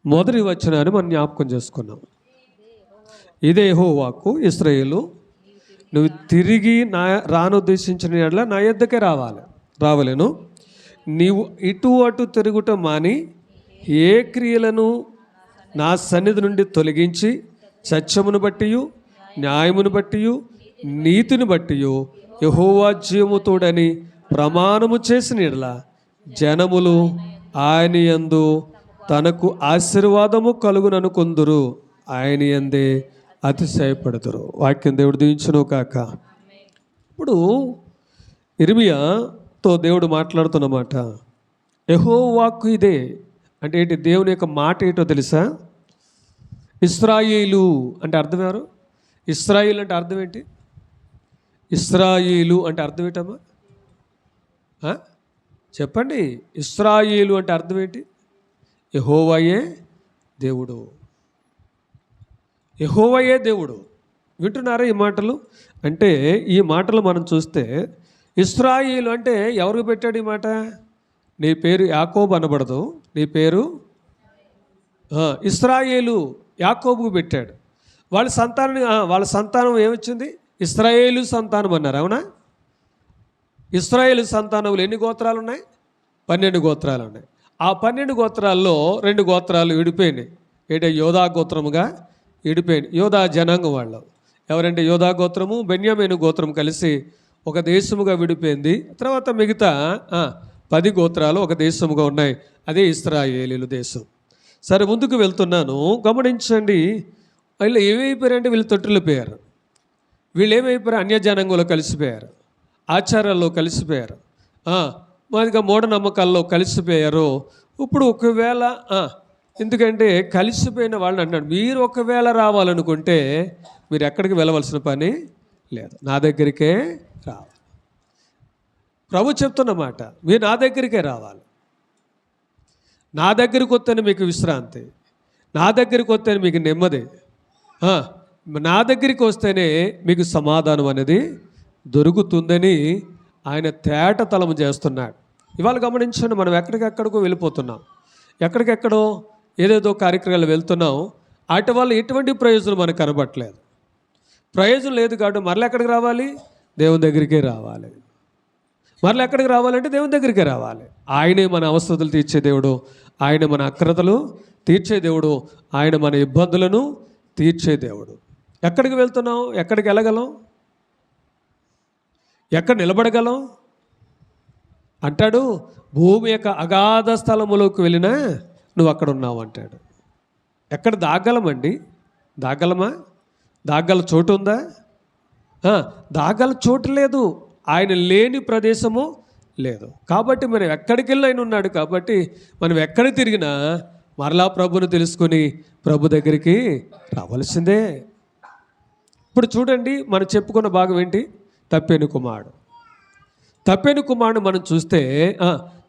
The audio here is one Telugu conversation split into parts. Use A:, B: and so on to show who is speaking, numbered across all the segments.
A: మొదటి వచనాన్ని మనం జ్ఞాపకం చేసుకున్నాం. ఇదే యెహోవాకు, ఇశ్రాయేలు, నువ్వు తిరిగి రానుద్దేశించిన యెడల నా యొద్దకే రావలెను. నీవు ఇటు అటు తిరుగుట మాని ఏ క్రియలను నా సన్నిధి నుండి తొలగించి సత్యమును బట్టియు న్యాయమును బట్టియు నీతిని బట్టియు యెహోవా జీవముతోడని ప్రమాణము చేసిన యెడల జనములు ఆయన యందు తనకు ఆశీర్వాదము కలుగుననుకొందురు, ఆయన యందే అతిశయపడుదురు. వాక్యం దేవుడు దీవించును కాక. ఇప్పుడు ఇర్మియాతో దేవుడు మాట్లాడుతున్నమాట. యెహోవాకు ఇదే అంటే ఏంటి? దేవుని యొక్క మాట ఏంటో తెలుసా? ఇశ్రాయేలు అంటే అర్థం ఎవరు? ఇశ్రాయేలు అంటే అర్థం ఏంటి? ఇశ్రాయేలు అంటే అర్థం ఏంటమ్మా? చెప్పండి. ఇశ్రాయేలు అంటే అర్థం ఏంటి? యెహోవాయే దేవుడు. యెహోవాయే దేవుడు. వింటున్నారా ఈ మాటలు? అంటే ఈ మాటలు మనం చూస్తే ఇశ్రాయేలు అంటే ఎవరికి పెట్టాడు ఈ మాట? నీ పేరు యాకోబు అనబడదు, నీ పేరు ఇశ్రాయేలు, యాకోబుకు పెట్టాడు. వాళ్ళ సంతానం ఏమొచ్చింది? ఇశ్రాయేలు సంతానం అన్నారు. అవునా? ఇశ్రాయేలు సంతానములు ఎన్ని గోత్రాలు ఉన్నాయి? 12 గోత్రాలు ఉన్నాయి. ఆ 12 గోత్రాల్లో 2 గోత్రాలు విడిపోయినాయి. ఏంటంటే యోధా గోత్రముగా విడిపోయింది. యోధా జనాంగం వాళ్ళు ఎవరంటే యోధా గోత్రము, బెన్యామీను గోత్రం కలిసి ఒక దేశముగా విడిపోయింది. తర్వాత మిగతా 10 గోత్రాలు ఒక దేశముగా ఉన్నాయి. అదే ఇశ్రాయేలీలు దేశం. సరే, ముందుకు వెళ్తున్నాను. గమనించండి, వీళ్ళు ఏమైపోయారంటే వీళ్ళు తొట్టిల్లిపోయారు. వీళ్ళు ఏమైపోయారు? అన్యజనాంగంలో కలిసిపోయారు, ఆచారాల్లో కలిసిపోయారు, మాదిగా మూఢనమ్మకాల్లో కలిసిపోయారు. ఇప్పుడు ఒకవేళ ఎందుకంటే కలిసిపోయిన వాళ్ళని అన్నాడు, మీరు ఒకవేళ రావాలనుకుంటే మీరు ఎక్కడికి వెళ్ళవలసిన పని లేదు, నా దగ్గరికే రావాలి. ప్రభు చెప్తున్నమాట, మీరు నా దగ్గరికే రావాలి. నా దగ్గరికి వస్తేనే మీకు విశ్రాంతి, నా దగ్గరికి వస్తేనే మీకు నెమ్మది, నా దగ్గరికి వస్తేనే మీకు సమాధానం అనేది దొరుకుతుందని ఆయన తేటతలము చేస్తున్నాడు. ఇవాళ గమనించండి, మనం ఎక్కడికెక్కడికో వెళ్ళిపోతున్నాం, ఎక్కడికెక్కడో ఏదేదో కార్యక్రమాలు వెళ్తున్నాం. వాటి వల్ల ఎటువంటి ప్రయోజనం మనకు కనబట్టలేదు. ప్రయోజనం లేదు కాబట్టి మరలా ఎక్కడికి రావాలి? దేవుని దగ్గరికే రావాలి. మరలా ఎక్కడికి రావాలంటే దేవుని దగ్గరికే రావాలి. ఆయనే మన అవసరతలు తీర్చే దేవుడు, ఆయన మన అక్రతలు తీర్చే దేవుడు, ఆయన మన ఇబ్బందులను తీర్చే దేవుడు. ఎక్కడికి వెళ్తున్నాం? ఎక్కడికి వెళ్ళగలం? ఎక్కడ నిలబడగలం? అంటాడు, భూమి యొక్క అగాధ స్థలములోకి వెళ్ళినా నువ్వు అక్కడ ఉన్నావు అంటాడు. ఎక్కడ దాగలమండి? దాగలమా? దాగల చోటు ఉందా? దాగల చోటు లేదు, ఆయన లేని ప్రదేశము లేదు. కాబట్టి మనం ఎక్కడికి వెళ్ళి ఆయన ఉన్నాడు. కాబట్టి మనం ఎక్కడ తిరిగినా మరలా ప్రభుని తెలుసుకొని ప్రభు దగ్గరికి రావాల్సిందే. ఇప్పుడు చూడండి, మనం చెప్పుకున్న భాగం ఏంటి? తప్పెను కుమారుడు. తప్పెను కుమారుడు మనం చూస్తే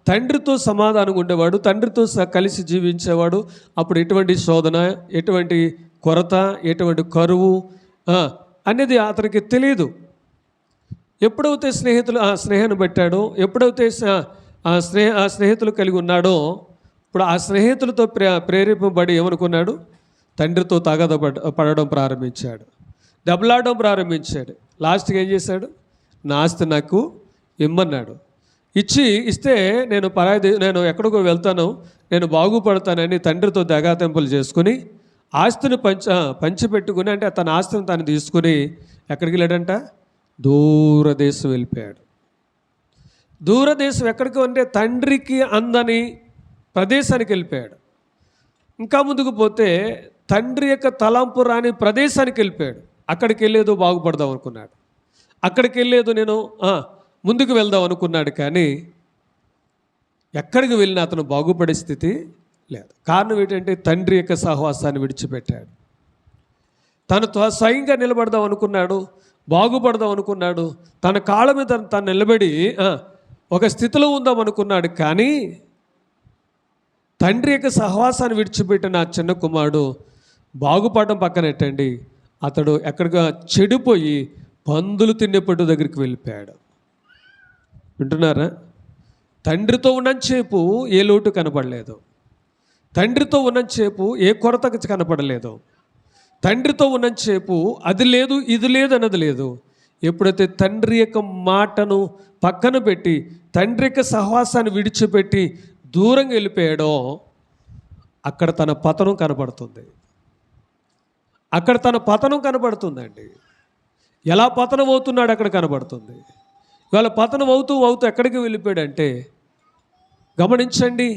A: తండ్రితో సమాధానంగా ఉండేవాడు, తండ్రితో కలిసి జీవించేవాడు. అప్పుడు ఎటువంటి శోధన, ఎటువంటి కొరత, ఎటువంటి కరువు అనేది అతనికి తెలియదు. ఎప్పుడైతే స్నేహాన్ని పెట్టాడో, ఎప్పుడైతే స్నేహితులు కలిగి ఉన్నాడో, ఇప్పుడు ఆ స్నేహితులతో ప్రేరేపబడి ఏమనుకున్నాడు? తండ్రితో తగాద పడడం ప్రారంభించాడు, దెబ్బలాడడం ప్రారంభించాడు. లాస్ట్కి ఏం చేశాడు? నా ఆస్తి నాకు ఇమ్మన్నాడు. ఇస్తే నేను ఎక్కడికో వెళ్తాను, నేను బాగుపడతానని తండ్రితో దగాతెంపులు చేసుకుని ఆస్తిని పంచిపెట్టుకుని, అంటే తన ఆస్తిని తను తీసుకుని ఎక్కడికి వెళ్ళాడంట? దూరదేశం వెళ్ళిపోయాడు. దూరదేశం ఎక్కడికి అంటే తండ్రికి అందని ప్రదేశానికి వెళ్ళిపోయాడు. ఇంకా ముందుకు పోతే తండ్రి యొక్క తలంపు రాని ప్రదేశానికి వెళ్ళిపోయాడు. అక్కడికి వెళ్ళేదో బాగుపడదాం అనుకున్నాడు, అక్కడికి వెళ్ళేదో నేను ముందుకు వెళ్దాం అనుకున్నాడు. కానీ ఎక్కడికి వెళ్ళినా అతను బాగుపడే స్థితి లేదు. కారణం ఏంటంటే తండ్రి యొక్క సహవాసాన్ని విడిచిపెట్టాడు. తను స్వయంగా నిలబడదాం అనుకున్నాడు, బాగుపడదాం అనుకున్నాడు, తన కాళ్ళ మీద తను నిలబడి ఒక స్థితిలో ఉందాం అనుకున్నాడు. కానీ తండ్రి యొక్క సహవాసాన్ని విడిచిపెట్టిన ఆ చిన్న కుమారుడు బాగుపడడం పక్కనెట్టండి, అతడు ఎక్కడిగా చెడిపోయి పందులు తినేపట్టు దగ్గరికి వెళ్ళిపోయాడు. వింటున్నారా? తండ్రితో ఉన్నంతసేపు ఏ లోటు కనపడలేదు, తండ్రితో ఉన్నంతసేపు ఏ కొరత కనపడలేదు. తండ్రితో ఉన్నంతసేపు అది లేదు ఇది లేదు అన్నది లేదు. ఎప్పుడైతే తండ్రి యొక్క మాటను పక్కన పెట్టి తండ్రి యొక్క సహవాసాన్ని విడిచిపెట్టి దూరంగా వెళ్ళిపోయాడో అక్కడ తన పతనం కనపడుతుంది. అక్కడ తన పతనం కనపడుతుందండి. ఎలా పతనం అవుతున్నాడు అక్కడ కనపడుతుంది. ఇవాళ పతనం అవుతూ అవుతూ ఎక్కడికి వెళ్ళిపోయాడంటే, గమనించండి,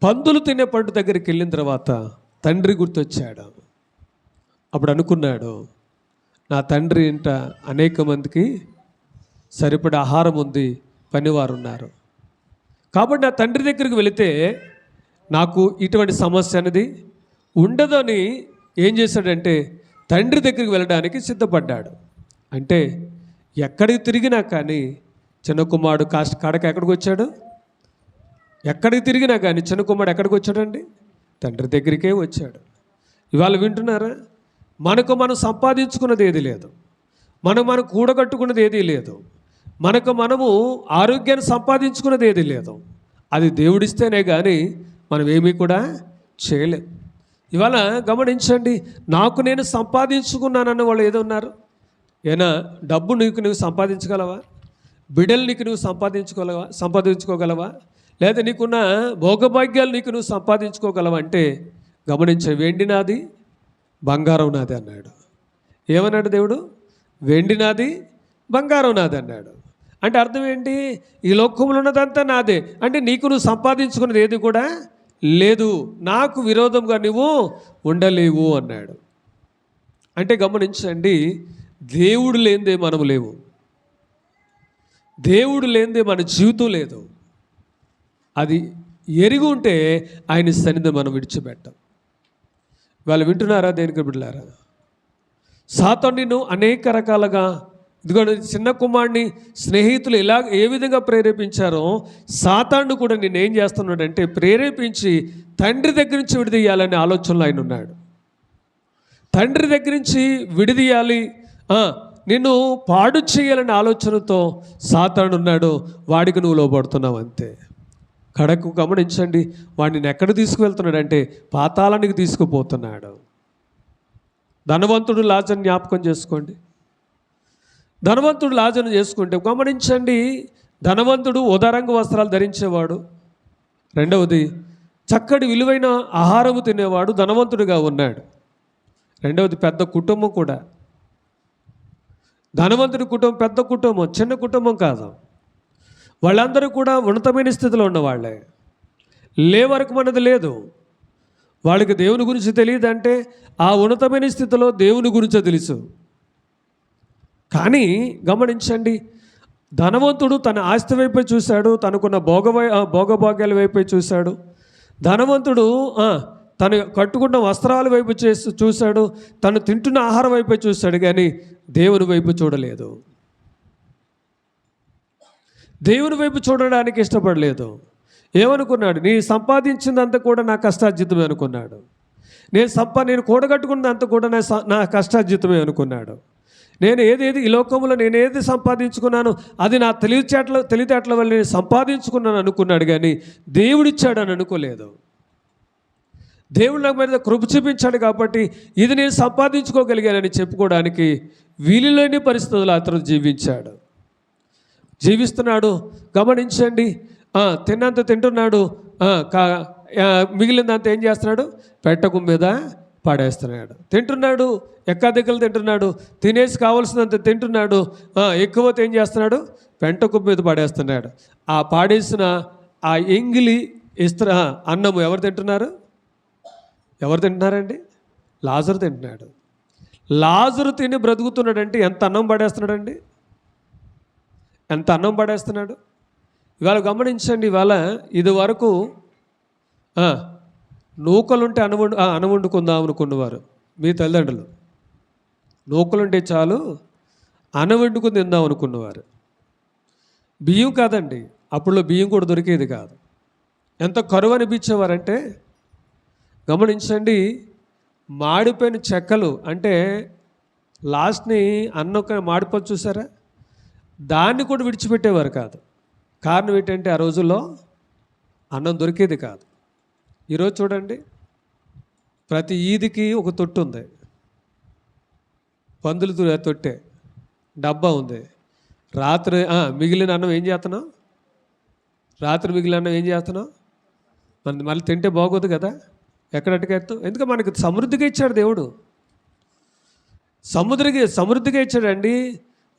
A: పందులు తినే పండు దగ్గరికి వెళ్ళిన తర్వాత తండ్రి గుర్తొచ్చాడు. అప్పుడు అనుకున్నాడు, నా తండ్రి ఇంట అనేక మందికి సరిపడే ఆహారం ఉంది, పనివారు ఉన్నారు, కాబట్టి నా తండ్రి దగ్గరికి వెళితే నాకు ఇటువంటి సమస్య అనేది ఉండదని ఏం చేశాడంటే తండ్రి దగ్గరికి వెళ్ళడానికి సిద్ధపడ్డాడు. అంటే ఎక్కడికి తిరిగినా కానీ చిన్న కుమారుడు కాడకి ఎక్కడికి వచ్చాడు? ఎక్కడికి తిరిగినా కానీ చిన్న కుమారుడు ఎక్కడికి వచ్చాడండి? తండ్రి దగ్గరికే వచ్చాడు. ఇవాళ వింటున్నారా? మనకు మనం సంపాదించుకున్నది ఏది లేదు, మనం కూడగట్టుకున్నది ఏదీ లేదు, మనము ఆరోగ్యాన్ని సంపాదించుకున్నది ఏదీ లేదు. అది దేవుడిస్తేనే కానీ మనం ఏమీ కూడా చేయలేం. ఇవాళ గమనించండి, నాకు నేను సంపాదించుకున్నానన్న వాళ్ళు ఏదో ఉన్నారు. ఏనా డబ్బు నువ్వు సంపాదించగలవా? బిడ్డలు నువ్వు సంపాదించుకోగలవా? లేదా నీకున్న భోగభాగ్యాలు నువ్వు సంపాదించుకోగలవా అంటే గమనించే, వెండి నాది బంగారం నాది అన్నాడు. ఏమన్నాడు దేవుడు? వెండి నాది బంగారం నాది అన్నాడు. అంటే అర్థం ఏంటి? ఈ లోకంలో ఉన్నదంతా నాదే. అంటే నువ్వు సంపాదించుకున్నది ఏది కూడా లేదు, నాకు విరోధంగా నువ్వు ఉండలేవు అన్నాడు. అంటే గమనించండి, దేవుడు లేనిదే మనము లేవు, దేవుడు లేనిదే మన జీవితం లేదు. అది ఎరిగి ఉంటే ఆయన సన్నిధిని మనం విడిచిపెట్టాం. వాళ్ళు వింటున్నారా? దేనికి బిడ్డలారా? సాతాను నిన్ను అనేక రకాలుగా, ఇదిగో చిన్న కుమారుడిని స్నేహితులు ఏ విధంగా ప్రేరేపించారో సాతాను కూడా నేనేం చేస్తున్నాడంటే ప్రేరేపించి తండ్రి దగ్గర నుంచి విడిదీయాలనే ఆలోచనలో ఆయన ఉన్నాడు. తండ్రి దగ్గర నుంచి విడిదీయాలి, నిన్ను పాడు చేయాలనే ఆలోచనతో సాతాను ఉన్నాడు. వాడికి నువ్వు లోబడుతున్నావు అంతే. కడకు గమనించండి, వాడిని ఎక్కడ తీసుకువెళ్తున్నాడంటే పాతాళానికి తీసుకుపోతున్నాడు. ధనవంతుడు లాజర్ని జ్ఞాపకం చేసుకోండి. ధనవంతుడు లాజర్ను చేసుకుంటే గమనించండి, ధనవంతుడు ఉదారంగ వస్త్రాలు ధరించేవాడు, రెండవది చక్కటి విలువైన ఆహారము తినేవాడు, ధనవంతుడిగా ఉన్నాడు. రెండవది పెద్ద కుటుంబం కూడా. ధనవంతుడి కుటుంబం పెద్ద కుటుంబం, చిన్న కుటుంబం కాదు. వాళ్ళందరూ కూడా ఉన్నతమైన స్థితిలో ఉన్నవాళ్ళే. లేవరకు మనది లేదు. వాళ్ళకి దేవుని గురించి తెలియదు అంటే ఆ ఉన్నతమైన స్థితిలో దేవుని గురించే తెలుసు. కానీ గమనించండి, ధనవంతుడు తన ఆస్తి వైపే చూశాడు, తనకున్న భోగభాగ్యాల వైపే చూశాడు. ధనవంతుడు తను కట్టుకున్న వస్త్రాల వైపు చూశాడు, తను తింటున్న ఆహారం వైపే చూశాడు, కానీ దేవుని వైపు చూడలేదు. దేవుని వైపు చూడడానికి ఇష్టపడలేదు. ఏమనుకున్నాడు? నీ సంపాదించిందంతా కూడా నా కష్టార్జితమే అనుకున్నాడు. నేను కూడగట్టుకున్నదంతా కూడా నా కష్టార్జితమే అనుకున్నాడు. ఈ లోకంలో నేనేది సంపాదించుకున్నాను అది నా తెలివితేటల వల్ల నేను సంపాదించుకున్నాను అనుకున్నాడు, కానీ దేవుడిచ్చాడని అనుకోలేదు. దేవుడు నా మీద కృప చూపించాడు కాబట్టి ఇది నేను సంపాదించుకోగలిగానని చెప్పుకోవడానికి వీలులేని పరిస్థితుల్లో అతను జీవిస్తున్నాడు. గమనించండి, తిన్నంత తింటున్నాడు, మిగిలినంత ఏం చేస్తున్నాడు? పెట్టకు మీద పడేస్తున్నాడు. తింటున్నాడు, ఎక్కదిక్కలు తింటున్నాడు, తినేసి కావాల్సినంత తింటున్నాడు, ఎక్కువ ఏం చేస్తున్నాడు? పెంటకు మీద పడేస్తున్నాడు. ఆ పాడేసిన ఆ ఎంగిలి అన్నము ఎవరు తింటున్నారండి? లాజరు తింటున్నాడు. లాజరు తిని బ్రతుకుతున్నాడంటే ఎంత అన్నం పడేస్తున్నాడండి, ఎంత అన్నం పడేస్తున్నాడు. ఇవాళ గమనించండి, ఇవాళ ఇది వరకు నూకలుంటే అన్నం వండుకుందాం అనుకున్నవారు మీ తల్లిదండ్రులు. నూకలుంటే చాలు అన్నం వండుకుని తిందాం అనుకున్నవారు. బియ్యం కాదండి, అప్పుడులో బియ్యం కూడా దొరికేది కాదు. ఎంత కరువు అనిపించేవారంటే గమనించండి, మాడిపోయిన చెక్కలు అంటే లాస్ట్ని అన్నం మాడిపోయి చూసారా, దాన్ని కూడా విడిచిపెట్టేవారు కాదు. కారణం ఏంటంటే ఆ రోజుల్లో అన్నం దొరికేది కాదు. ఈరోజు చూడండి, ప్రతి ఈదికి ఒక తొట్టు ఉంది, పందులు తొట్టే, డబ్బా ఉంది. రాత్రి మిగిలిన అన్నం ఏం చేస్తున్నావు? రాత్రి మిగిలిన అన్నం ఏం చేస్తున్నావు? మళ్ళీ తింటే బాగోదు కదా, ఎక్కడట్టుకెత్తావు? ఎందుకంటే మనకి సమృద్ధిగా ఇచ్చాడు దేవుడు, సమృద్ధిగా ఇచ్చాడండి.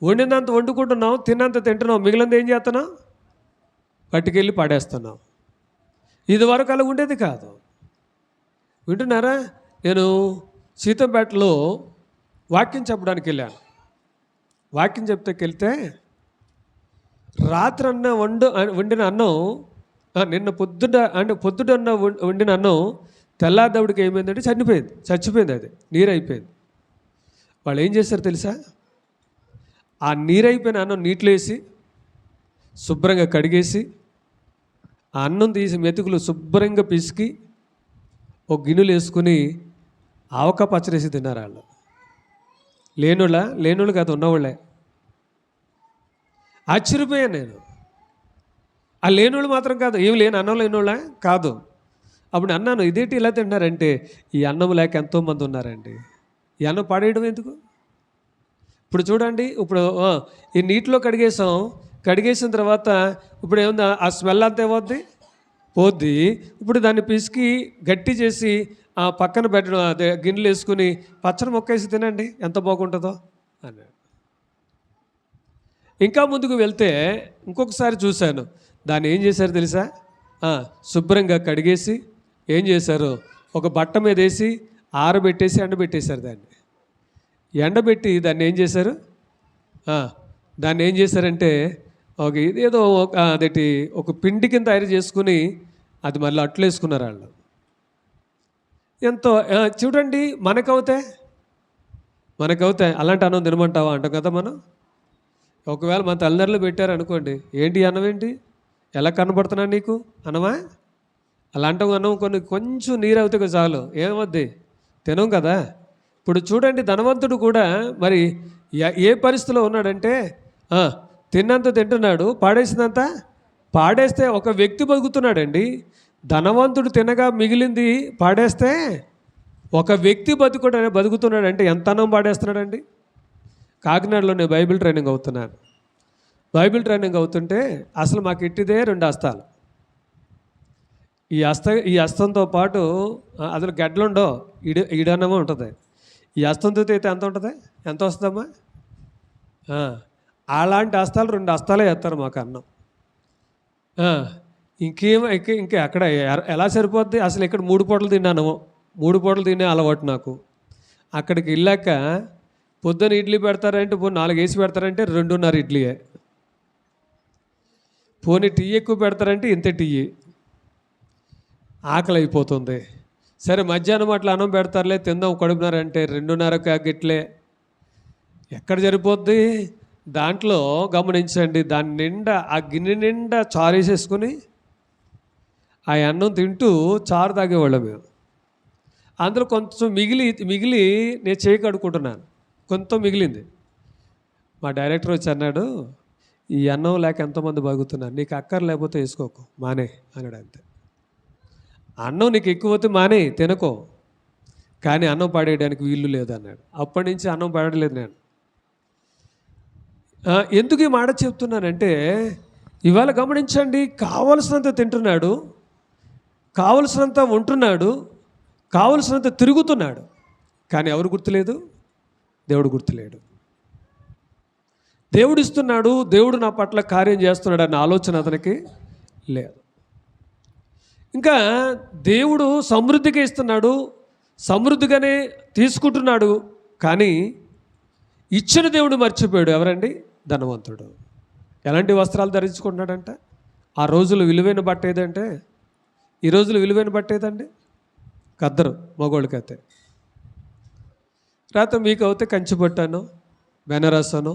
A: వండినంత వండుకుంటున్నావు, తిన్నంత తింటున్నావు, మిగిలింది ఏం చేస్తున్నావు? పట్టుకెళ్ళి పడేస్తున్నావు. ఇది వరకు అలా ఉండేది కాదు. వింటున్నారా? నేను సీతంపేటలో వాక్యం చెప్పడానికి వెళ్ళాను. వాక్యం చెప్తేకెళ్తే రాత్రి వండిన అన్నం, నిన్న పొద్దుట వండిన అన్నం తెల్లారిదవుడికి ఏమైందంటే చచ్చిపోయింది, అది నీరైపోయింది. వాళ్ళు ఏం చేశారు తెలుసా? ఆ నీరైపోయిన అన్నం నీటిలో వేసి శుభ్రంగా కడిగేసి ఆ అన్నం తీసి మెతుకులు శుభ్రంగా పిసికి ఒక గిన్నెలు వేసుకుని ఆవకాయ పచ్చడేసి తిన్నారు వాళ్ళు. లేనోళ్ళు కాదు, ఉన్నవాళ్ళే. ఆశ్చర్యపోయాను నేను. ఆ లేనోళ్ళు మాత్రం కాదు, ఏమి లేని అన్నం లేనోళ్ళ కాదు. అప్పుడు అన్నాను, ఇదేంటి ఇలా తింటున్నారంటే, ఈ అన్నం లేక ఎంతోమంది ఉన్నారండి. ఈ అన్నం పడేయడం ఎందుకు? ఇప్పుడు చూడండి, ఇప్పుడు ఈ నీటిలో కడిగేసిన తర్వాత ఇప్పుడు ఏముంది, ఆ స్మెల్ అంతా ఏమవుద్ది? పోద్ది. ఇప్పుడు దాన్ని పిసికి గట్టి చేసి ఆ పక్కన పెట్టడం, అదే గిన్నెలు వేసుకుని పచ్చడి మొక్కేసి తినండి, ఎంత బాగుంటుందో అన్నాడు. ఇంకా ముందుకు వెళ్తే ఇంకొకసారి చూశాను, దాన్ని ఏం చేశారు తెలుసా? శుభ్రంగా కడిగేసి ఏం చేశారు, ఒక బట్ట మీద వేసి ఆరబెట్టేసి ఎండబెట్టేశారు. ఎండబెట్టి దాన్ని ఏం చేశారంటే ఇదేదో అదేంటి ఒక పిండి కింద తయారు చేసుకుని అది మళ్ళీ అట్లు వేసుకున్నారు వాళ్ళు. ఎంతో చూడండి, మనకవుతే అలాంటి అన్నం తినమంటావా అంటాం కదా మనం. ఒకవేళ మన తల్లిదండ్రులు పెట్టారనుకోండి, ఏంటి అన్నం ఏంటి, ఎలా కనబడుతున్నా నీకు అన్నమా? అలాంటి అన్నం కొంచెం నీరు అవుతే చాలు, ఏమవుద్ది, తినం కదా. ఇప్పుడు చూడండి, ధనవంతుడు కూడా మరి ఏ పరిస్థితిలో ఉన్నాడంటే, తిన్నంత తింటున్నాడు, పాడేస్తే ఒక వ్యక్తి బతుకుతున్నాడండి. ధనవంతుడు తినగా మిగిలింది పాడేస్తే ఒక వ్యక్తి బతుకుతున్నాడంటే ఎంత అన్నం పాడేస్తున్నాడండి. కాకినాడలో నేను బైబిల్ ట్రైనింగ్ అవుతుంటే అసలు మాకు ఇట్టిదే 2 హస్తాలు. ఈ హస్తంతో పాటు అసలు గడ్డలుండో ఈడన్నమో ఉంటుంది. ఈ హస్తంతో అయితే ఎంత ఉంటుంది, ఎంత వస్తుందమ్మా? అలాంటి హస్తాలు 2 హస్తాలే వేస్తారు మాకు అన్నం. ఇంకా అక్కడ ఎలా సరిపోద్ది? అసలు ఇక్కడ 3 పూటలు తిన్నాను, 3 పూటలు తినే అలవాటు నాకు. అక్కడికి వెళ్ళాక పొద్దున ఇడ్లీ పెడతారంటే 4 వేసి పెడతారంటే 2.5 ఇడ్లీయే. పోనీ టీ ఎక్కువ పెడతారంటే ఇంత టీ. ఆకలి అయిపోతుంది. సరే మధ్యాహ్నం అట్లా అన్నం పెడతారులే తిందాం కడుపునారంటే 2.5 గిట్లే. ఎక్కడ సరిపోద్ది? దాంట్లో గమనించండి, దాని నిండా ఆ గిన్నె నిండా చారు వేసేసుకుని ఆ అన్నం తింటూ చారు తాగేవాళ్ళం మేము. అందులో కొంచెం మిగిలి నేను చేయి కడుక్కుంటున్నాను, కొంత మిగిలింది. మా డైరెక్టర్ వచ్చి అన్నాడు, ఈ అన్నం లేక ఎంతోమంది బాగుతున్నారు, నీకు అక్కర లేకపోతే వేసుకోకు, మానే అన్నాడు. అంతే, అన్నం నీకు ఎక్కువైతే మానే తినకో, కానీ అన్నం పాడేయడానికి వీలు లేదు అన్నాడు. అప్పటి నుంచి అన్నం పాడలేదు నేను. ఎందుకు ఈ మాట చెప్తున్నానంటే, ఇవాళ గమనించండి, కావలసినంత తింటున్నాడు, కావలసినంత ఉంటున్నాడు, కావలసినంత తిరుగుతున్నాడు, కానీ ఎవరు గుర్తులేదు? దేవుడు గుర్తులేడు. దేవుడు ఇస్తున్నాడు, దేవుడు నా పట్ల కార్యం చేస్తున్నాడు అన్న ఆలోచన అతనికి లేదు. ఇంకా దేవుడు సమృద్ధిగా ఇస్తున్నాడు, సమృద్ధిగానే తీసుకుంటున్నాడు, కానీ ఇచ్చిన దేవుడు మర్చిపోయాడు. ఎవరండి? ధనవంతుడు. ఎలాంటి వస్త్రాలు ధరించుకుంటున్నాడంట? ఆ రోజులు విలువైన బట్ట ఏదంటే, ఈ రోజులు విలువైన బట్ట ఏదండి? కద్దరు మగోళ్ళకైతే. రాత మీకు అయితే కంచి పట్టాను, బెనారస్సాను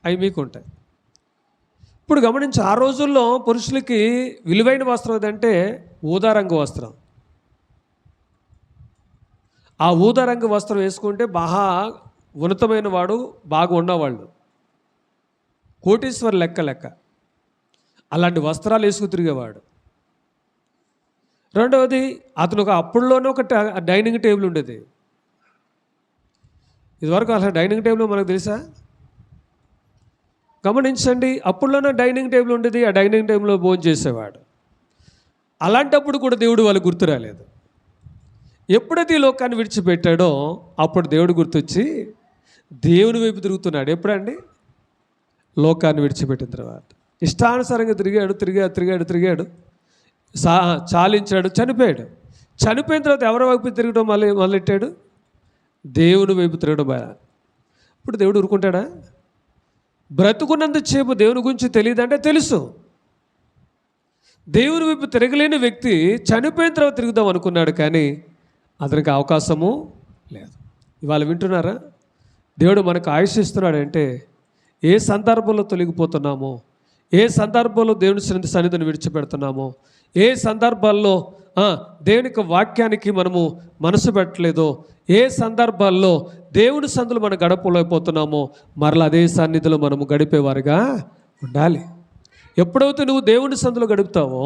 A: అవి మీకు ఉంటాయి. ఇప్పుడు గమనించి, ఆ రోజుల్లో పురుషులకి విలువైన వస్త్రం ఏదంటే ఊదారంగు వస్త్రం. ఆ ఊదారంగు వస్త్రం వేసుకుంటే బాగా ఉన్నతమైన వాడు, బాగా ఉన్నవాళ్ళు, కోటీశ్వరు లెక్క అలాంటి వస్త్రాలు వేసుకు తిరిగేవాడు. రెండవది అతను అప్పుడులోనే ఒక డైనింగ్ టేబుల్ ఉండేది. ఇదివరకు అసలు డైనింగ్ టేబుల్ మనకు తెలుసా? గమనించండి, అప్పుడులోనే డైనింగ్ టేబుల్ ఉండేది. ఆ డైనింగ్ టేబుల్లో భోజనం చేసేవాడు. అలాంటప్పుడు కూడా దేవుడు వాళ్ళకి గుర్తు రాలేదు. ఎప్పుడైతే ఈ లోకాన్ని విడిచిపెట్టాడో అప్పుడు దేవుడు గుర్తొచ్చి దేవుని వైపు తిరుగుతున్నాడు. ఎప్పుడండి? లోకాన్ని విడిచిపెట్టిన తర్వాత. ఇష్టానుసారంగా తిరిగాడు, చాలించాడు, చనిపోయాడు. చనిపోయిన తర్వాత ఎవరి వైపు తిరగడం మొదలెట్టాడు? దేవుని వైపు తిరగడం. ఇప్పుడు దేవుడు ఊరుకుంటాడా? బ్రతుకున్నంతసేపు దేవుని గురించి తెలియదంటే తెలుసు. దేవుని వైపు తిరగలేని వ్యక్తి చనిపోయిన తర్వాత తిరుగుదాం అనుకున్నాడు, కానీ అతనికి అవకాశము లేదు. ఇవాళ వింటున్నారా? దేవుడు మనకు ఆయుష్ ఇస్తున్నాడంటే ఏ సందర్భంలో తొలగిపోతున్నామో, ఏ సందర్భంలో దేవుని సన్నిధిని విడిచిపెడుతున్నామో, ఏ సందర్భాల్లో దేవునికి వాక్యానికి మనము మనసు పెట్టలేదో, ఏ సందర్భాల్లో దేవుని సన్నిధిలో మనం గడపలేకపోతున్నామో మరలా అదే సన్నిధిలో మనము గడిపేవారుగా ఉండాలి. ఎప్పుడైతే నువ్వు దేవుని సన్నిధిలో గడుపుతావో,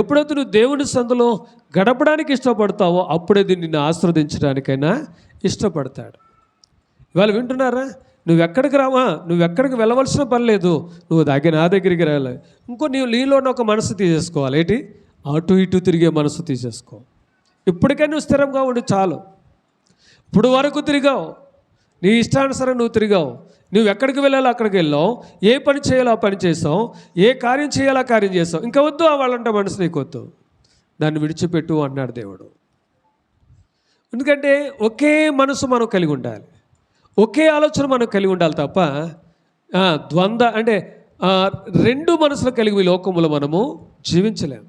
A: ఎప్పుడైతే నువ్వు దేవుని సన్నిధిలో గడపడానికి ఇష్టపడతావో అప్పుడే నిన్ను ఆశీర్వదించడానికైనా ఇష్టపడతాడు. ఇవాళ వింటున్నారా? నువ్వెక్కడికి వెళ్ళవలసిన పని లేదు. నువ్వు నా దగ్గరికి రావాలి. నీలోనే ఒక మనసు తీసేసుకోవాలి. ఏంటి? అటు ఇటు తిరిగే మనసు తీసేసుకో. ఇప్పటికే నువ్వు స్థిరంగా ఉండి చాలు. ఇప్పుడు వరకు తిరిగావు, నీ ఇష్టానుసారం నువ్వు తిరిగావు. నువ్వు ఎక్కడికి వెళ్ళాలో అక్కడికి వెళ్ళావు, ఏ పని చేయాలో ఆ పని చేసావు, ఏ కార్యం చేయాలో ఆ కార్యం చేసావు. ఇంకా వద్దు వాళ్ళంటే మనసు నీకు వద్దు, దాన్ని విడిచిపెట్టు అన్నాడు దేవుడు. ఎందుకంటే ఒకే మనసు మనం కలిగి ఉండాలి, ఒకే ఆలోచన మనం కలిగి ఉండాలి తప్ప ద్వంద్వ అంటే రెండు మనసులు కలిగి ఈ లోకంలో మనము జీవించలేము.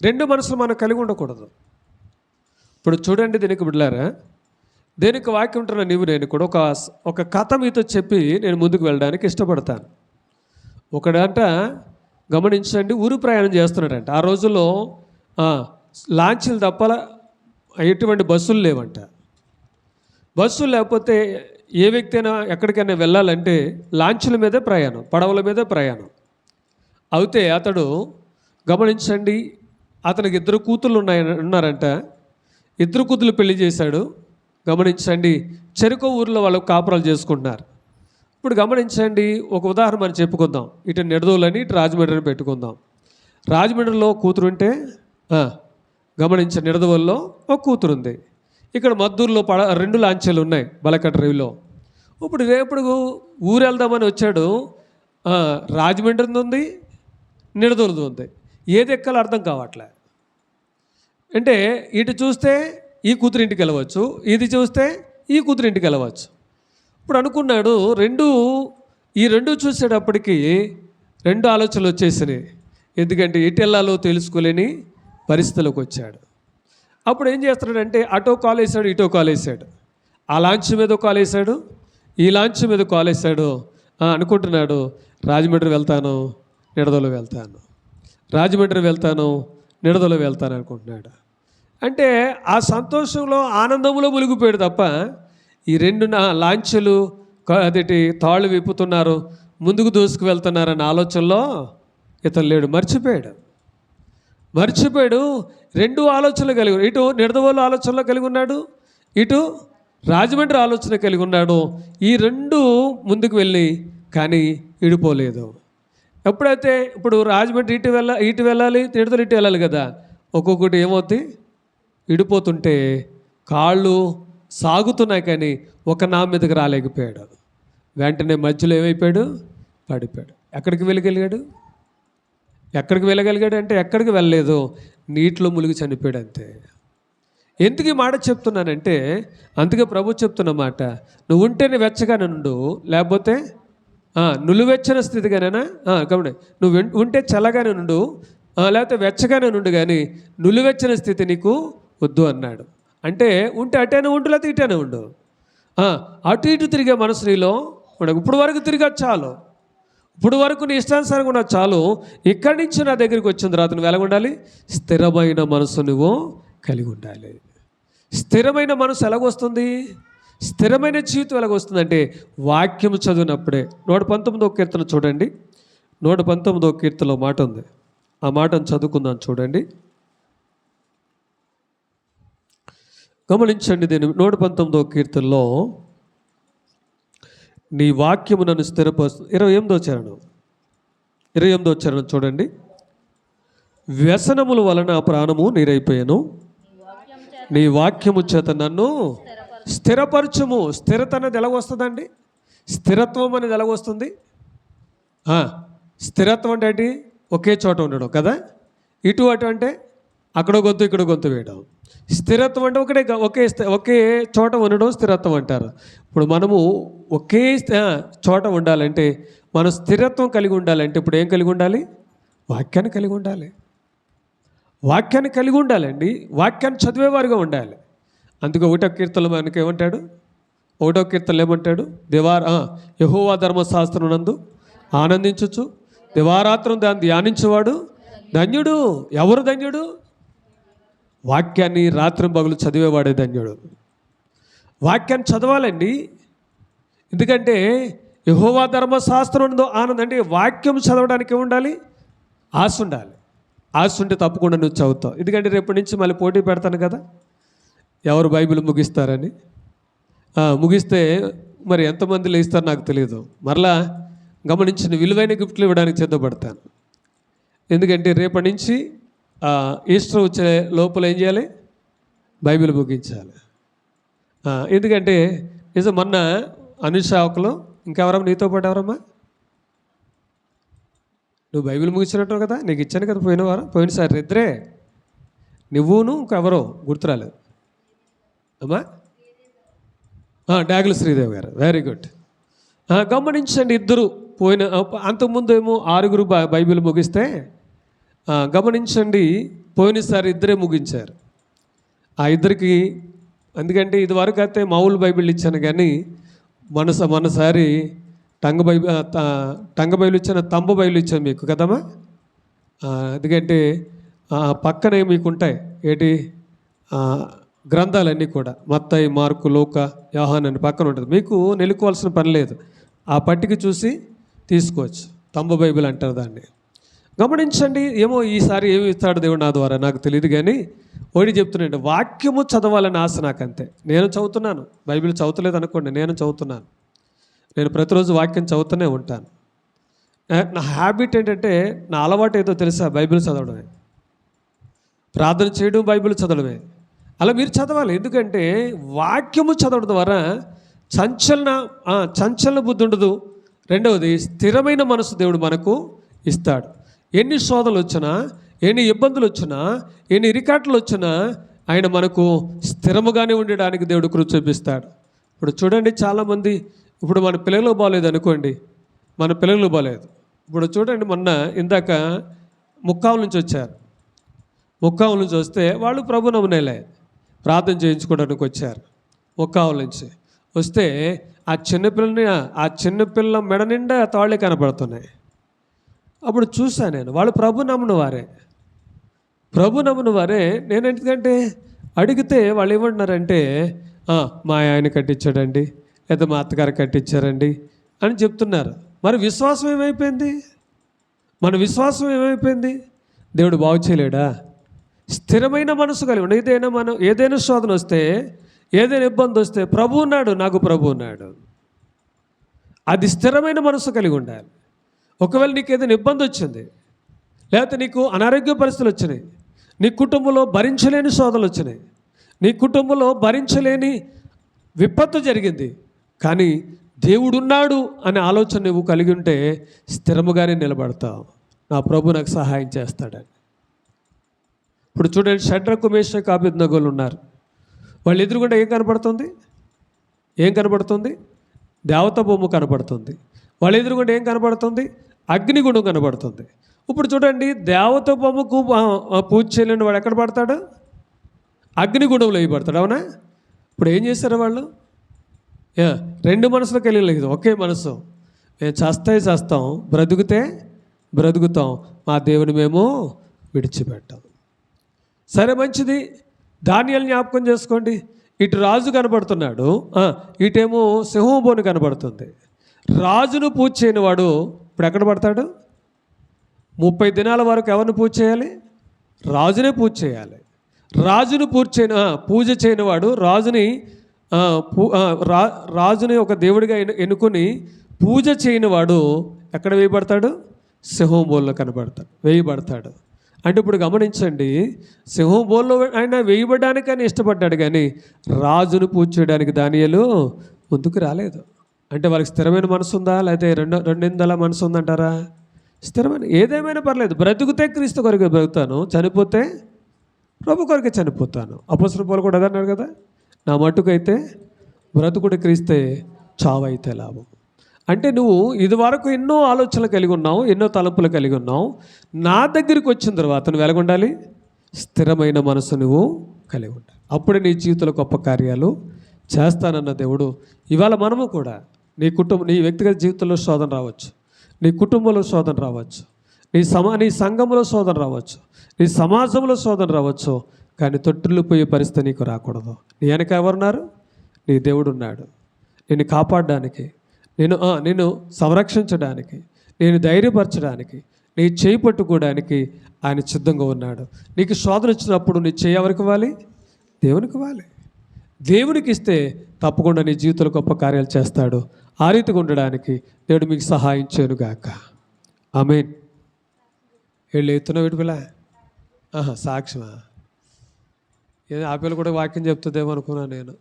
A: రెండు మనసులు మనం కలిగి ఉండకూడదు. ఇప్పుడు చూడండి, దీనికి బిడ్డలారా, దేనికి వాక్యం ఉంటున్న నేను కూడా ఒక కథ మీతో చెప్పి నేను ముందుకు వెళ్ళడానికి ఇష్టపడతాను. ఒకడంట గమనించండి, ఊరు ప్రయాణం చేస్తున్నాడంట. ఆ రోజుల్లో లాంచీలు తప్ప ఎటువంటి బస్సులు లేవంట. బస్సులు లేకపోతే ఏ వ్యక్తి అయినా ఎక్కడికైనా వెళ్ళాలంటే లాంచీల మీదే ప్రయాణం, పడవల మీదే ప్రయాణం. అయితే అతడు గమనించండి, అతనికి 2 కూతుళ్ళు ఉన్నారంట. 2 కూతుళ్ళు పెళ్లి చేశాడు. గమనించండి, చెరుకు ఊర్లో వాళ్ళు కాపురాలు చేసుకుంటున్నారు. ఇప్పుడు గమనించండి, ఒక ఉదాహరణ మనం చెప్పుకుందాం. ఇటు నిడదోలని, ఇటు రాజమండ్రిని పెట్టుకుందాం. రాజమండ్రిలో కూతురు ఉంటే గమనించండి, నిడదవోల్లో ఒక కూతురు ఉంది. ఇక్కడ మద్దూరులో 2 లాంచీలు ఉన్నాయి బలకట్ రేవులో. ఇప్పుడు రేపు ఊరు వెళ్దామని వచ్చాడు. రాజమండ్రిది ఉంది, నిడదోలది ఉంది. ఏది ఎక్కాలో అర్థం కావట్లే. అంటే ఇటు చూస్తే ఈ కూతురు ఇంటికి వెళ్ళవచ్చు, ఇది చూస్తే ఈ కూతురు ఇంటికి వెళ్ళవచ్చు. ఇప్పుడు అనుకున్నాడు, ఈ రెండు చూసేటప్పటికి 2 ఆలోచనలు వచ్చేసినాయి. ఎందుకంటే ఎటు వెళ్ళాలో తెలుసుకోలేని పరిస్థితిలోకి వచ్చాడు. అప్పుడు ఏం చేస్తున్నాడంటే అటో కాల్ వేసాడు, ఇటో కాల్ వేసాడు. ఆ లాంచ్ మీద కాల్ వేసాడు, ఈ లాంచ్ మీద కాల్ వేసాడు. అనుకుంటున్నాడు, రాజమండ్రి వెళ్తాను, నిడదలో వెళ్తాను, రాజమండ్రి వెళ్తాను, నిడదలో వెళ్తాను అనుకుంటున్నాడు. అంటే ఆ సంతోషంలో ఆనందంలో మునిగిపోయాడు తప్ప ఈ 2 లాంఛలు అదేంటి తాళ్ళు విప్పుతున్నారు, ముందుకు దూసుకు వెళ్తున్నారన్న ఆలోచనలో ఇతను లేడు. మర్చిపోయాడు. 2 ఆలోచనలు కలిగి, ఇటు నిడదవోలు ఆలోచనలో కలిగి ఉన్నాడు, ఇటు రాజమండ్రి ఆలోచన కలిగి ఉన్నాడు. ఈ 2 ముందుకు వెళ్ళి కానీ ఇడిపోలేదు. ఎప్పుడైతే ఇప్పుడు రాజమండ్రి ఇటు వెళ్ళాలి, నిడదలు ఇటు వెళ్ళాలి కదా, ఒక్కొక్కటి ఏమవుతుంది, విడిపోతుంటే కాళ్ళు సాగుతున్నాయి కానీ ఒక నా మీదకి రాలేకపోయాడు. వెంటనే మధ్యలో ఏమైపోయాడు? పడిపోయాడు. ఎక్కడికి వెళ్ళగలిగాడు అంటే ఎక్కడికి వెళ్ళలేదు, నీటిలో మునిగి చనిపోయాడు అంతే. ఎందుకు ఈ మాట చెప్తున్నానంటే, అందుకే ప్రభు చెప్తున్న మాట, నువ్వు ఉంటేనే వెచ్చగానే ఉండు, లేకపోతే నులివెచ్చని స్థితిగానేనా కాబట్టి నువ్వు ఉంటే చల్లగానే ఉండు, లేకపోతే వెచ్చగానే ఉండు, కానీ నులివెచ్చని స్థితి నీకు వద్దు అన్నాడు. అంటే ఉంటే అటైనా ఉండు, లేకపోతే ఇటైనా ఉండు. అటు ఇటు తిరిగే మనసు నీలో ఉండదు. ఇప్పుడు వరకు తిరిగా చాలు, ఇప్పుడు వరకు నీ ఇష్టానుసారంగా ఉన్నా చాలు. ఇక్కడి నుంచి నా దగ్గరికి వచ్చిన తర్వాత నువ్వు ఎలా ఉండాలి? స్థిరమైన మనసు నువ్వు కలిగి ఉండాలి. స్థిరమైన మనసు ఎలాగొస్తుంది? స్థిరమైన జీవితం ఎలాగొస్తుందంటే వాక్యం చదివినప్పుడే. 119వ కీర్తన చూడండి, 119వ కీర్తనలో మాట ఉంది. ఆ మాటను చదువుకుందాం చూడండి. గమనించండి, దీని 119వ కీర్తనలో నీ వాక్యము నన్ను స్థిరపరుస్తుంది. 28వ చరణం చూడండి. వ్యసనముల వలన ప్రాణము నీరైపోయాను, నీ వాక్యము చేత నన్ను స్థిరపరచుము. స్థిరత అనేది ఎలాగొస్తుందండి? స్థిరత్వం అనేది ఎలాగొస్తుంది? స్థిరత్వం అంటే ఏంటి? ఒకే చోట ఉండడం కదా. ఇటు అటు అంటే అక్కడ గొంతు ఇక్కడ గొంతు వేయడం. స్థిరత్వం అంటే ఒకే చోట ఉండడం స్థిరత్వం అంటారు. ఇప్పుడు మనము ఒకే చోట ఉండాలంటే, మనం స్థిరత్వం కలిగి ఉండాలంటే ఇప్పుడు ఏం కలిగి ఉండాలి? వాక్యాన్ని కలిగి ఉండాలి. వాక్యాన్ని కలిగి ఉండాలండి. వాక్యాన్ని చదివేవారుగా ఉండాలి. అందుకే 1వ కీర్తనలో మనకి ఏమంటాడు? 1వ కీర్తనలో ఏమంటాడు? యెహోవా ధర్మశాస్త్రం నందు ఆనందించుచు దివారాత్రం దాన్ని ధ్యానించేవాడు ధన్యుడు. ఎవరు ధన్యుడు? వాక్యాన్ని రాత్రి పగలు చదివేవాడే ధన్యుడు. వాక్యాన్ని చదవాలండి. ఎందుకంటే యెహోవా ధర్మశాస్త్రం నందు ఆనందం అంటే వాక్యం చదవడానికి ఉండాలి, ఆశ ఉండాలి. ఆశ ఉంటే తప్పకుండా నువ్వు చదువుతావు. ఎందుకంటే రేపటి నుంచి మళ్ళీ పోటీ పెడతాను కదా, ఎవరు బైబిల్ ముగిస్తారని. ముగిస్తే మరి ఎంతమంది లేస్తారో నాకు తెలియదు. మరలా గమనించిన విలువైన గిఫ్ట్లు ఇవ్వడానికి సిద్ధపడతాను. ఎందుకంటే రేపటి నుంచి ఈస్టర్ వచ్చే లోపల ఏం చేయాలి? బైబిల్ ముగించాలి. ఎందుకంటే మొన్న అనుశావకులు ఇంకెవరమ్మా నీతో పాటు ఎవరమ్మా? నువ్వు బైబిల్ ముగించినట్టు కదా, నీకు ఇచ్చాను కదా పోయినసారి ఇద్దరే, నువ్వును ఇంకెవరో గుర్తురాలేదు అమ్మా. డాగుల శ్రీదేవి గారు, వెరీ గుడ్. గమనించండి, ఇద్దరు పోయిన అంతకుముందు ఏమో 6 బైబిల్ ముగిస్తే గమనించండి పోయినసారి ఇద్దరే ముగించారు. ఆ ఇద్దరికి ఎందుకంటే ఇది వరకు అయితే మామూలు బైబిల్ ఇచ్చాను, కానీ మనసారి టంగ బైబిల్ ఇచ్చాను, తంబ బైబిల్ ఇచ్చాను మీకు కదమ్మా. ఎందుకంటే పక్కనే మీకు ఉంటాయి ఏంటి గ్రంథాలన్నీ కూడా, మత్తయి, మార్కు, లూకా, యోహాను అని పక్కన ఉంటుంది. మీకు నెలుకోవాల్సిన పని లేదు, ఆ పట్టిక చూసి తీసుకోవచ్చు. తంబ బైబిల్ అంటారు దాన్ని. గమనించండి, ఏమో ఈసారి ఏమి ఇస్తాడు దేవుడు నా ద్వారా నాకు తెలియదు, కానీ ఒకటి చెప్తున్నాడు, వాక్యము చదవాలని ఆశ నాకంతే. నేను చదువుతున్నాను, బైబిల్ చదువుతలేదు అనుకోండి, నేను చదువుతున్నాను. నేను ప్రతిరోజు వాక్యం చదువుతూనే ఉంటాను. నా హ్యాబిట్ ఏంటంటే, నా అలవాటు ఏదో తెలుసా? బైబిల్ చదవడమే, ప్రార్థన చేయడం, బైబిల్ చదవడమే. అలా మీరు చదవాలి. ఎందుకంటే వాక్యము చదవడం ద్వారా చంచలన బుద్ధి ఉండదు. రెండవది, స్థిరమైన మనసు దేవుడు మనకు ఇస్తాడు. ఎన్ని శోధనలు వచ్చినా, ఎన్ని ఇబ్బందులు వచ్చినా, ఎన్ని ఇరికాట్లు వచ్చినా ఆయన మనకు స్థిరముగానే ఉండడానికి దేవుడు కృప చూపిస్తాడు. ఇప్పుడు చూడండి, చాలామంది ఇప్పుడు మన పిల్లలు బాగలేదు అనుకోండి, మన పిల్లలు బాగలేదు. ఇప్పుడు చూడండి, మొన్న ఇందాక ముక్కావుల నుంచి వచ్చారు. ముక్కావుల నుంచి వస్తే వాళ్ళు ప్రభు నమ్మునేలే ప్రార్థన చేయించుకోవడానికి వచ్చారు. ముక్కావుల నుంచి వస్తే ఆ చిన్నపిల్ల మెడ నిండా తాళ్ళే కనపడుతున్నాయి. అప్పుడు చూశాను నేను, వాళ్ళు ప్రభు నమ్మున వారే. నేను ఎందుకంటే అడిగితే వాళ్ళు ఏమంటున్నారంటే, మా ఆయన కట్టించాడండి, లేదా మా అత్తగారు కట్టించారండి అని చెప్తున్నారు. మరి విశ్వాసం ఏమైపోయింది? మన విశ్వాసం ఏమైపోయింది? దేవుడు బాగు చేయలేడా? స్థిరమైన మనసు కలిగి ఏదైనా శోధన వస్తే, ఏదైనా ఇబ్బంది వస్తే ప్రభు ఉన్నాడు, నాకు ప్రభు ఉన్నాడు. అది స్థిరమైన మనసు కలిగి ఉండాలి. ఒకవేళ నీకు ఏదైనా ఇబ్బంది వచ్చింది, లేకపోతే నీకు అనారోగ్య పరిస్థితులు వచ్చినాయి, నీ కుటుంబంలో భరించలేని శోధనలు వచ్చినాయి, నీ కుటుంబంలో భరించలేని విపత్తు జరిగింది, కానీ దేవుడున్నాడు అనే ఆలోచన నువ్వు కలిగి ఉంటే స్థిరముగానే నిలబడతావు. నా ప్రభు నాకు సహాయం చేస్తాడని. ఇప్పుడు చూడండి, షడ్రకు, మేషకు, అబేద్నెగోలు ఉన్నారు. వాళ్ళు ఎదురుగుండా ఏం కనబడుతుంది? దేవత బొమ్మ కనబడుతుంది. వాళ్ళ ఎదురుగుండా ఏం కనబడుతుంది? అగ్నిగుండం కనబడుతుంది. ఇప్పుడు చూడండి, దేవత బొమ్మకు పూజ చేయలేని వాడు ఎక్కడ పడతాడు? అగ్నిగుండంలో పడతాడు. అవునా? ఇప్పుడు ఏం చేశారు వాళ్ళు? 2 మనసులకు వెళ్ళలేదు, ఒకే మనసు. మేము చేస్తాం, బ్రతుకుతే బ్రతుకుతాం, మా దేవుని మేము విడిచిపెట్టాం. సరే, మంచిది. దానియేలు జ్ఞాపకం చేసుకోండి. ఇటు రాజు కనబడుతున్నాడు, ఇటేమో సింహం బోను కనబడుతుంది. రాజును పూజ చేయని వాడు ఇప్పుడు ఎక్కడ పడతాడు? 30 దినాల వరకు ఎవరిని పూజ చేయాలి? రాజునే పూజ చేయాలి. రాజును పూజ చేయనివాడు రాజుని ఒక దేవుడిగా ఎన్నుకొని పూజ చేయనివాడు ఎక్కడ వేయబడతాడు? సింహం బోల్లో వేయబడతాడు. అంటే ఇప్పుడు గమనించండి, సింహం బోల్లో ఆయన వేయబడడానికి అని ఇష్టపడ్డాడు, కానీ రాజును పూజ చేయడానికి దానియేలు ముందుకు రాలేదు. అంటే వాళ్ళకి స్థిరమైన మనసు ఉందా, లేకపోతే రెండిందల మనసు ఉందంటారా? స్థిరమైన, ఏదేమైనా పర్లేదు, బ్రతుకుతే క్రీస్తు కొరకు బ్రతుకుతాను, చనిపోతే ప్రభు కొరకే చనిపోతాను. అపోస్తలుడు పౌలు కూడా అదన్నాడు కదా, నా మట్టుకైతే బ్రతుకుడు క్రీస్తే, చావైతే లాభం. అంటే నువ్వు ఇదివరకు ఎన్నో ఆలోచనలు కలిగి ఉన్నావు, ఎన్నో తలంపులు కలిగి ఉన్నావు. నా దగ్గరికి వచ్చిన తర్వాత నువ్వు ఎలాగుండాలి? స్థిరమైన మనసు నువ్వు కలిగి ఉండాలి. అప్పుడే నీ జీవితంలో గొప్ప కార్యాలు చేస్తానన్న దేవుడు. ఇవాళ మనము కూడా నీ వ్యక్తిగత జీవితంలో శోధన రావచ్చు, నీ కుటుంబంలో శోధన రావచ్చు, నీ సంఘంలో శోధన రావచ్చు, నీ సమాజంలో శోధన రావచ్చు, కానీ తొట్టిల్లిపోయే పరిస్థితి నీకు రాకూడదు. నీ వెనక ఎవరున్నారు? నీ దేవుడు ఉన్నాడు. నిన్ను కాపాడడానికి, నేను సంరక్షించడానికి, నేను ధైర్యపరచడానికి, నీ చేయి పట్టుకోవడానికి ఆయన సిద్ధంగా ఉన్నాడు. నీకు శోధన వచ్చినప్పుడు నీ చేయి ఎవరికి ఇవ్వాలి? దేవునికి ఇవ్వాలి. దేవునికి ఇస్తే తప్పకుండా నీ జీవితంలో గొప్ప కార్యాలు చేస్తాడు. ఆ రీతిగా ఉండడానికి దేవుడు మీకు సహాయం చేయనుగాక. ఆమేన్. వీళ్ళు ఎత్తున విడుపులా సాక్ష్యమా? ఏదో ఆ పిల్ల కూడా వాక్యం చెప్తుందేమో అనుకున్నాను నేను.